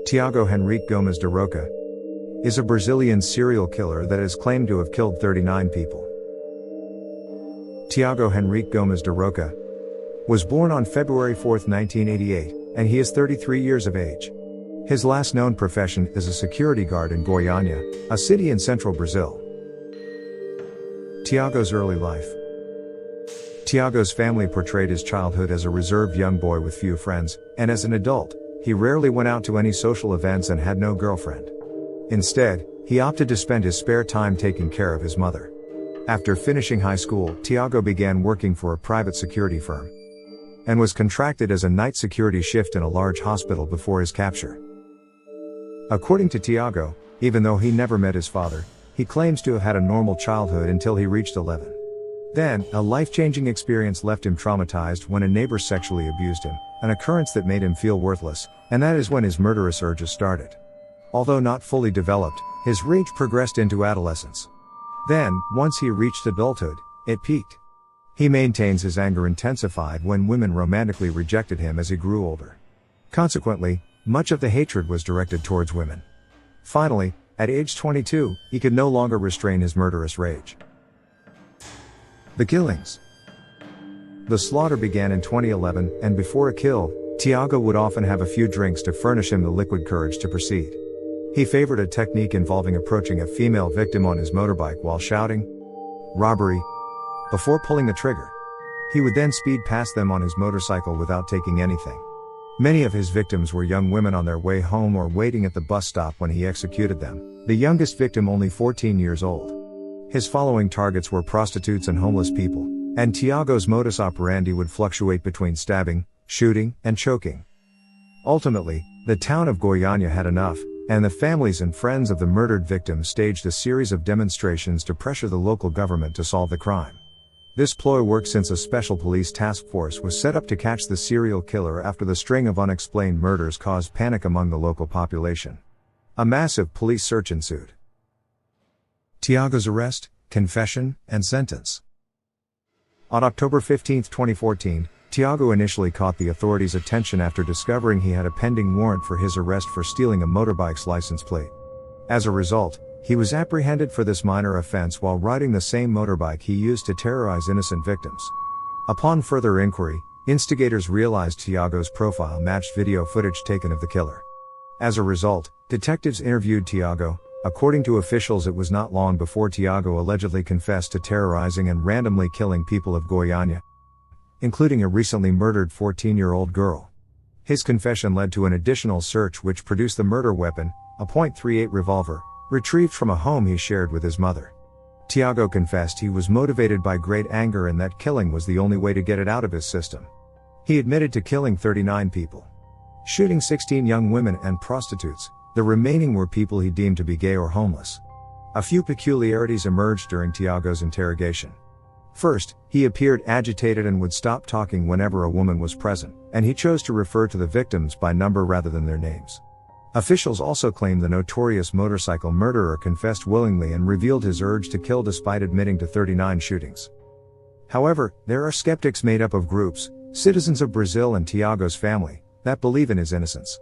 Tiago Henrique Gomes de Rocha is a Brazilian serial killer that is claimed to have killed 39 people. Tiago Henrique Gomes de Rocha was born on February 4, 1988, and he is 33 years of age. His last known profession is a security guard in Goiânia, a city in central Brazil. Tiago's early life. Tiago's family portrayed his childhood as a reserved young boy with few friends, and as an adult, he rarely went out to any social events and had no girlfriend. Instead, he opted to spend his spare time taking care of his mother. After finishing high school, Tiago began working for a private security firm and was contracted as a night security shift in a large hospital before his capture. According to Tiago, even though he never met his father, he claims to have had a normal childhood until he reached 11. Then, a life-changing experience left him traumatized when a neighbor sexually abused him, an occurrence that made him feel worthless, and that is when his murderous urges started. Although not fully developed, his rage progressed into adolescence. Then, once he reached adulthood, it peaked. He maintains his anger intensified when women romantically rejected him as he grew older. Consequently, much of the hatred was directed towards women. Finally, at age 22, he could no longer restrain his murderous rage. The killings. The slaughter began in 2011, and before a kill, Tiago would often have a few drinks to furnish him the liquid courage to proceed. He favored a technique involving approaching a female victim on his motorbike while shouting, "Robbery," before pulling the trigger. He would then speed past them on his motorcycle without taking anything. Many of his victims were young women on their way home or waiting at the bus stop when he executed them, the youngest victim only 14 years old. His following targets were prostitutes and homeless people, and Tiago's modus operandi would fluctuate between stabbing, shooting, and choking. Ultimately, the town of Goiânia had enough, and the families and friends of the murdered victims staged a series of demonstrations to pressure the local government to solve the crime. This ploy worked since a special police task force was set up to catch the serial killer after the string of unexplained murders caused panic among the local population. A massive police search ensued. Tiago's arrest, confession, and sentence. On October 15, 2014, Tiago initially caught the authorities' attention after discovering he had a pending warrant for his arrest for stealing a motorbike's license plate. As a result, he was apprehended for this minor offense while riding the same motorbike he used to terrorize innocent victims. Upon further inquiry, instigators realized Tiago's profile matched video footage taken of the killer. As a result, detectives interviewed Tiago. According to officials, it was not long before Tiago allegedly confessed to terrorizing and randomly killing people of Goiânia, including a recently murdered 14-year-old girl. His confession led to an additional search which produced the murder weapon, a .38 revolver, retrieved from a home he shared with his mother. Tiago confessed he was motivated by great anger and that killing was the only way to get it out of his system. He admitted to killing 39 people, shooting 16 young women and prostitutes. The remaining were people he deemed to be gay or homeless. A few peculiarities emerged during Tiago's interrogation. First, he appeared agitated and would stop talking whenever a woman was present, and he chose to refer to the victims by number rather than their names. Officials also claimed the notorious motorcycle murderer confessed willingly and revealed his urge to kill despite admitting to 39 shootings. However, there are skeptics made up of groups, citizens of Brazil and Tiago's family, that believe in his innocence.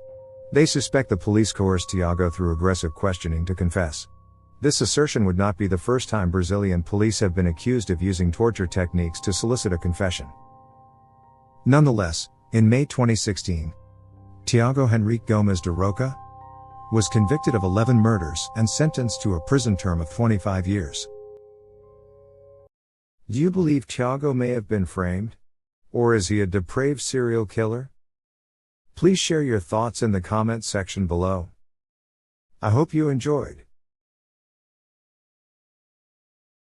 They suspect the police coerced Tiago through aggressive questioning to confess. This assertion would not be the first time Brazilian police have been accused of using torture techniques to solicit a confession. Nonetheless, in May 2016, Tiago Henrique Gomes de Rocha was convicted of 11 murders and sentenced to a prison term of 25 years. Do you believe Tiago may have been framed? Or is he a depraved serial killer? Please share your thoughts in the comments section below. I hope you enjoyed.